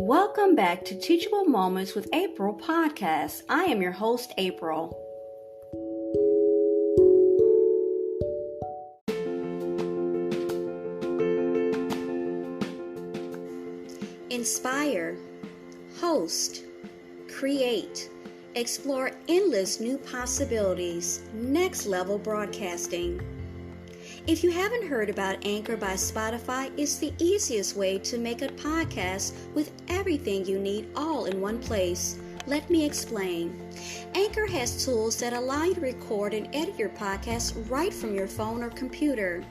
Welcome back to Teachable Moments with April podcast. I am your host, April. Inspire, host, create, explore endless new possibilities, next level broadcasting. If you haven't heard about Anchor by Spotify, it's the easiest way to make a podcast with everything you need all in one place. Let me explain. Anchor has tools that allow you to record and edit your podcast right from your phone or computer.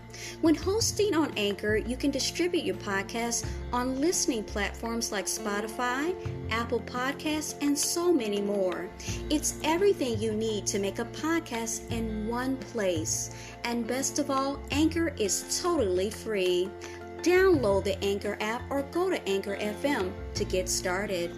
When hosting on Anchor, you can distribute your podcast on listening platforms like Spotify, Apple Podcasts, and so many more. It's everything you need to make a podcast in one place. And best of all, Anchor is totally free. Download the Anchor app or go to Anchor FM to get started.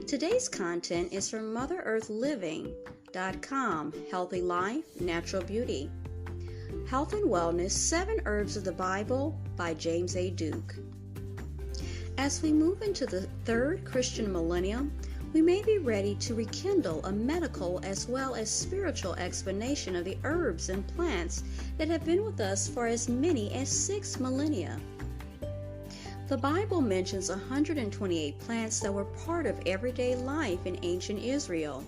Today's content is from MotherEarthLiving.com, Healthy Life, Natural Beauty. Health and Wellness, 7 Herbs of the Bible by James A. Duke. As we move into the 3rd Christian millennium, we may be ready to rekindle a medical as well as spiritual explanation of the herbs and plants that have been with us for as many as 6 millennia. The Bible mentions 128 plants that were part of everyday life in ancient Israel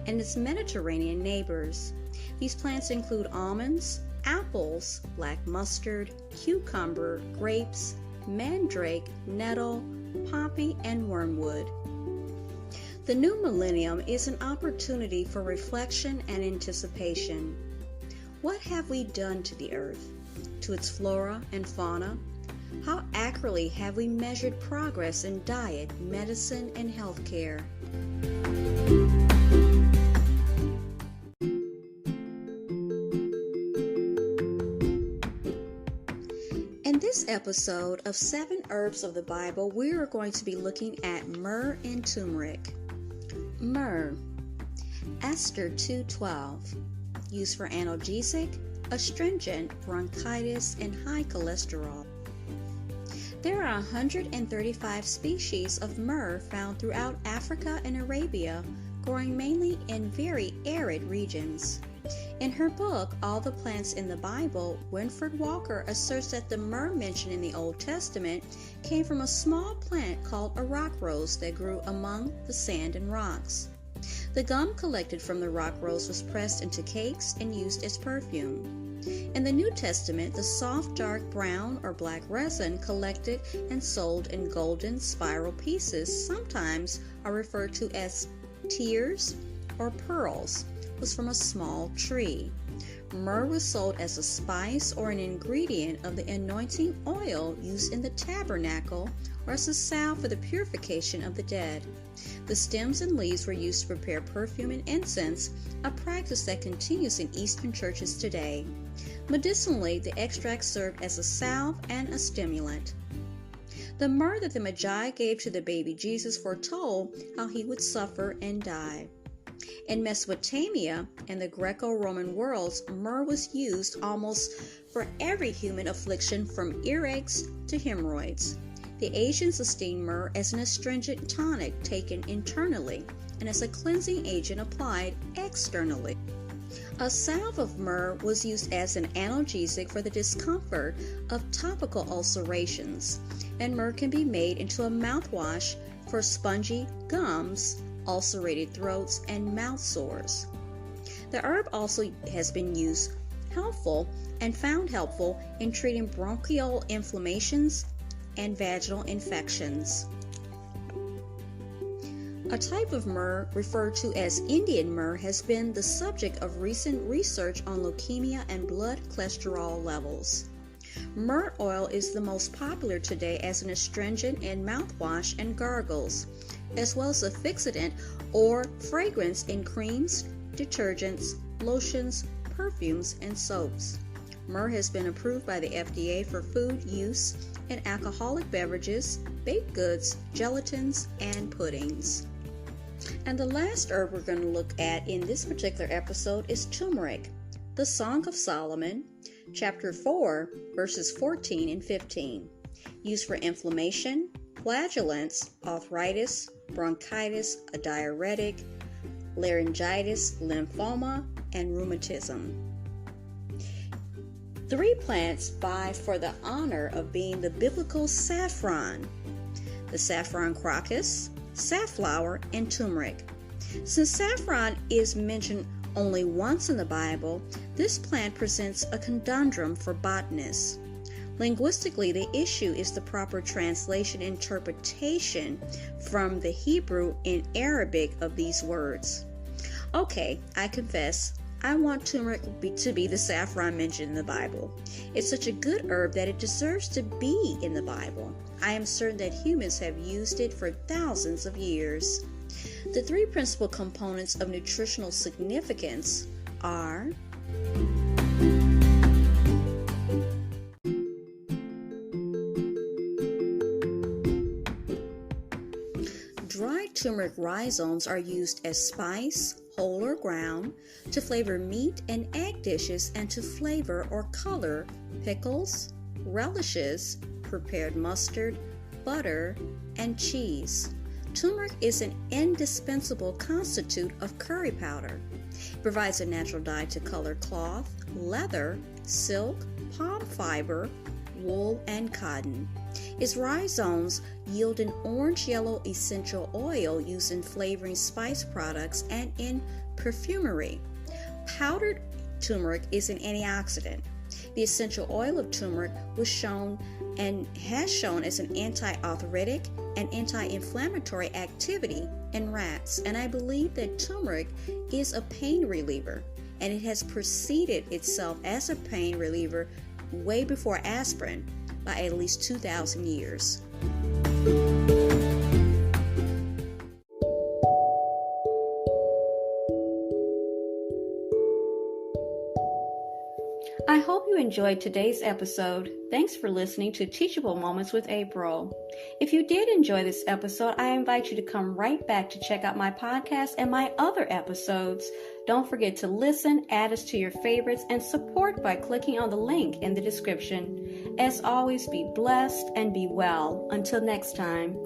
and its Mediterranean neighbors. These plants include almonds, apples, black mustard, cucumber, grapes, mandrake, nettle, poppy, and wormwood. The new millennium is an opportunity for reflection and anticipation. What have we done to the earth, to its flora and fauna? How accurately have we measured progress in diet, medicine, and healthcare? In this episode of 7 Herbs of the Bible, we are going to be looking at myrrh and turmeric. Myrrh, Esther 2:12, used for analgesic, astringent, bronchitis, and high cholesterol. There are 135 species of myrrh found throughout Africa and Arabia, growing mainly in very arid regions. In her book, All the Plants in the Bible, Winfred Walker asserts that the myrrh mentioned in the Old Testament came from a small plant called a rock rose that grew among the sand and rocks. The gum collected from the rock rose was pressed into cakes and used as perfume. In the New Testament, the soft dark brown or black resin collected and sold in golden spiral pieces sometimes are referred to as tears or pearls, was from a small tree. Myrrh was sold as a spice or an ingredient of the anointing oil used in the tabernacle or as a salve for the purification of the dead. The stems and leaves were used to prepare perfume and incense, a practice that continues in Eastern churches today. Medicinally, the extract served as a salve and a stimulant. The myrrh that the Magi gave to the baby Jesus foretold how he would suffer and die. In Mesopotamia and the Greco-Roman worlds, myrrh was used almost for every human affliction from earaches to hemorrhoids. The Asians esteemed myrrh as an astringent tonic taken internally and as a cleansing agent applied externally. A salve of myrrh was used as an analgesic for the discomfort of topical ulcerations, and myrrh can be made into a mouthwash for spongy gums, ulcerated throats, and mouth sores. The herb also has been used found helpful in treating bronchial inflammations and vaginal infections. A type of myrrh referred to as Indian myrrh has been the subject of recent research on leukemia and blood cholesterol levels. Myrrh oil is the most popular today as an astringent in mouthwash and gargles, as well as a fixative or fragrance in creams, detergents, lotions, perfumes, and soaps. Myrrh has been approved by the FDA for food use in alcoholic beverages, baked goods, gelatins, and puddings. And the last herb we're going to look at in this particular episode is turmeric. the Song of Solomon, chapter 4, verses 14 and 15. Used for inflammation, flatulence, arthritis, bronchitis, a diuretic, laryngitis, lymphoma, and rheumatism. 3 plants vie for the honor of being the biblical saffron: the saffron crocus, safflower, and tumeric. Since saffron is mentioned only once in the Bible, this plant presents a conundrum for botanists. Linguistically, the issue is the proper translation interpretation from the Hebrew and Arabic of these words. Okay, I confess, I want turmeric to be the saffron mentioned in the Bible. It's such a good herb that it deserves to be in the Bible. I am certain that humans have used it for thousands of years. The 3 principal components of nutritional significance are dried turmeric rhizomes are used as spice, whole or ground, to flavor meat and egg dishes and to flavor or color pickles, relishes, prepared mustard, butter, and cheese. Turmeric is an indispensable constituent of curry powder. It provides a natural dye to color cloth, leather, silk, palm fiber, wool, and cotton. Its rhizomes yield an orange-yellow essential oil used in flavoring spice products and in perfumery. Powdered turmeric is an antioxidant. The essential oil of turmeric was shown and has shown as an anti-arthritic and anti-inflammatory activity in rats, and I believe that turmeric is a pain reliever, and it has preceded itself as a pain reliever way before aspirin by at least 2,000 years. I hope you enjoyed today's episode. Thanks for listening to Teachable Moments with April. If you did enjoy this episode, I invite you to come right back to check out my podcast and my other episodes. Don't forget to listen, add us to your favorites, and support by clicking on the link in the description. As always, be blessed and be well. Until next time.